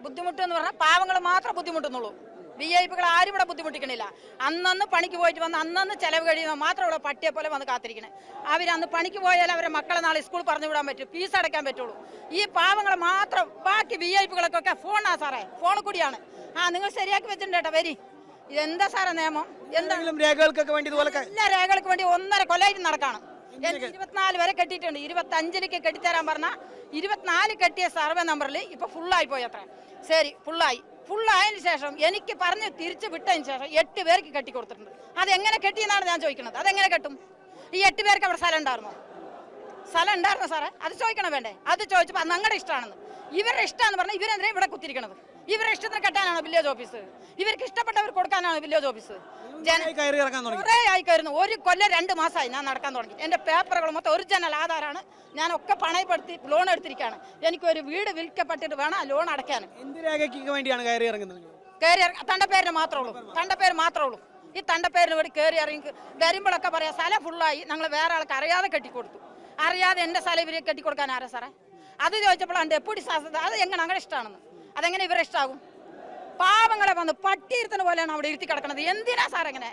ബുദ്ധിമുട്ടെന്ന് പറഞ്ഞാൽ പാവങ്ങൾ മാത്രം ബുദ്ധിമുട്ടുന്നുള്ളൂ. VIP ആരും ഇവിടെ ബുദ്ധിമുട്ടിക്കണില്ല. അന്നന്ന് പണിക്ക് പോയിട്ട് വന്ന് അന്നന്ന് ചെലവ് കഴിയുമ്പോൾ മാത്രം ഇവിടെ പട്ടിയെ പോലെ വന്ന് കാത്തിരിക്കണേ. അവരന്ന് പണിക്ക് പോയാൽ അവരെ മക്കളെ നാളെ സ്കൂൾ പറഞ്ഞു വിടാൻ പറ്റും, ഫീസ് അടയ്ക്കാൻ പറ്റുള്ളൂ. ഈ പാവങ്ങളെ മാത്രം, ബാക്കി VIP ഫോണാ സാറേ, ഫോണിൽ കൂടിയാണ്. നിങ്ങൾ ശരിയാക്കി വെച്ചിട്ടുണ്ട് കേട്ടോ. വരി, ഇതെന്താ സാറേ നിയമം? എന്തെങ്കിലും രേഖകൾക്കൊക്കെ വേണ്ടി എല്ലാ രേഖകൾക്ക് വേണ്ടി 1.5 കൊല്ലമായിട്ട് നടക്കാണ്. 24 വരെ കെട്ടിയിട്ടുണ്ട്. 25ലേക്ക് കെട്ടിത്തരാൻ പറഞ്ഞാൽ 24 കെട്ടിയ സർവേ നമ്പറിൽ ഇപ്പൊ ഫുള്ളായി പോയി. അത്ര ശരി, ഫുള്ളായതിനു ശേഷം എനിക്ക് പറഞ്ഞ് തിരിച്ചു വിട്ടതിന് ശേഷം 8 പേർക്ക് കെട്ടി കൊടുത്തിട്ടുണ്ട്. അതെങ്ങനെ കെട്ടിയെന്നാണ് ഞാൻ ചോദിക്കുന്നത്. അതെങ്ങനെ കെട്ടും? ഈ 8 പേർക്ക് അവിടെ സ്ഥലം ഉണ്ടായിരുന്നോ സാറേ? അത് ചോദിക്കണം വേണ്ടേ? അത് ചോദിച്ചപ്പോൾ ഞങ്ങളുടെ ഇഷ്ടമാണെന്ന്. ഇവരുടെ ഇഷ്ടമാണെന്ന് പറഞ്ഞാൽ ഇവരെന്തിനാ ഇവിടെ കുത്തിരിക്കണത്? ഇവരുടെ ഇഷ്ടത്തിന് കെട്ടാനാണ് വില്ലേജ് ഓഫീസ്? ഇവർക്ക് ഇഷ്ടപ്പെട്ടവർ കൊടുക്കാനാണ് വില്ലേജ് ഓഫീസ്? കുറേ ആയി കയറുന്നു. 1 കൊല്ലം 2 മാസമായി ഞാൻ നടക്കാൻ തുടങ്ങി. എൻ്റെ പേപ്പറുകൾ മൊത്തം ഒറിജിനൽ ആധാരമാണ്. ഞാനൊക്കെ പണയപ്പെടുത്തി ലോൺ എടുത്തിരിക്കുകയാണ്. എനിക്കൊരു വീട് വിൽക്കപ്പെട്ടിട്ട് വേണം ലോൺ അടയ്ക്കാൻ. തണ്ടപ്പേരിന് മാത്രമേ ഉള്ളൂ. ഈ തണ്ടപ്പേരിന് വേണ്ടി കയറി ഇറങ്ങി വരുമ്പോഴൊക്കെ പറയാം സ്ഥലം ഫുള്ളായി, ഞങ്ങൾ വേറെ ആൾക്ക് അറിയാതെ കെട്ടിക്കൊടുത്തു. അറിയാതെ എൻ്റെ സ്ഥലം ഇവരെ കെട്ടിക്കൊടുക്കാൻ ആരാ സാറേ? അത് ചോദിച്ചപ്പോഴാണ് ഡെപ്യൂട്ടി സാധ്യത. അത് എങ്ങനെ അങ്ങനെ ഇഷ്ടമാണെന്ന്? അതെങ്ങനെ ഇവരെ ഇഷ്ടമാകും? പാവങ്ങളെ വന്ന് പട്ടിയിരുത്തുന്ന പോലെയാണ് അവിടെ ഇരുത്തി കിടക്കുന്നത്. എന്തിനാ സാർ എങ്ങനെ?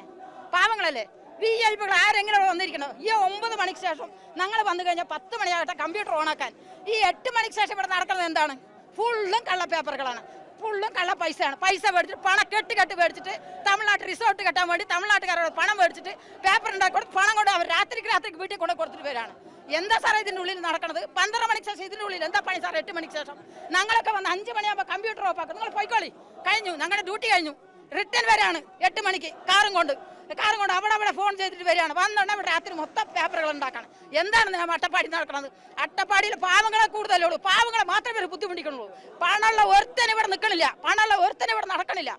പാവങ്ങളല്ലേ? VIP ആരെങ്കിലും വന്നിരിക്കണോ? ഈ 9 മണിക്ക് ശേഷം ഞങ്ങൾ വന്നു കഴിഞ്ഞാൽ 10 മണിയാകട്ടെ കമ്പ്യൂട്ടർ ഓണാക്കാൻ. ഈ 8 മണിക്ക് ശേഷം ഇവിടെ നടക്കുന്നത് എന്താണ്? ഫുള്ളും കള്ള പേപ്പറുകളാണ്, ഫുള്ളും കള്ള പൈസയാണ്. പൈസ മേടിച്ചിട്ട് പണം കെട്ട് മേടിച്ചിട്ട് തമിഴ്നാട്ടിൽ റിസോർട്ട് കെട്ടാൻ വേണ്ടി തമിഴ്നാട്ടുകാരോട് പണം മേടിച്ചിട്ട് പേപ്പർ ഉണ്ടാക്കി കൊടുത്ത് പണം കൊണ്ട് അവർ രാത്രിക്ക് വീട്ടിൽ കൊണ്ട് കൊടുത്തിട്ട് വരാണ്. എന്താ സാറേ ഇതിൻ്റെ ഉള്ളിൽ നടക്കുന്നത്? 12 മണിക്ക് ശേഷം ഇതിൻ്റെ ഉള്ളിൽ എന്താ പണി സാറേ? 8 മണിക്ക് ശേഷം ഞങ്ങളൊക്കെ വന്ന് 5 മണിയാകുമ്പോൾ കമ്പ്യൂട്ടർ ഓഫാക്കും. നിങ്ങൾ പോയിക്കോളി, കഴിഞ്ഞു, ഞങ്ങളുടെ ഡ്യൂട്ടി കഴിഞ്ഞു. റിട്ടേൺ വരെയാണ് 8 മണിക്ക് കാറും കൊണ്ട് അവിടെ ഫോൺ ചെയ്തിട്ട് വരികയാണ്. വന്നോണ്ട് അവിടെ രാത്രി മൊത്തം പേപ്പറുകൾ ഉണ്ടാക്കണം. എന്താണ് ഞാൻ അട്ടപ്പാടി നടക്കുന്നത്? അട്ടപ്പാടിയിൽ പാവങ്ങളെ കൂടുതലുള്ളൂ. പാവങ്ങളെ മാത്രമേ ഇവർ ബുദ്ധിമുട്ടിക്കുന്നുള്ളൂ. പണമുള്ള ഒരുത്തനെ ഇവിടെ നിൽക്കണില്ല, പണമുള്ള ഒരുത്തനെ ഇവിടെ നടക്കണില്ല.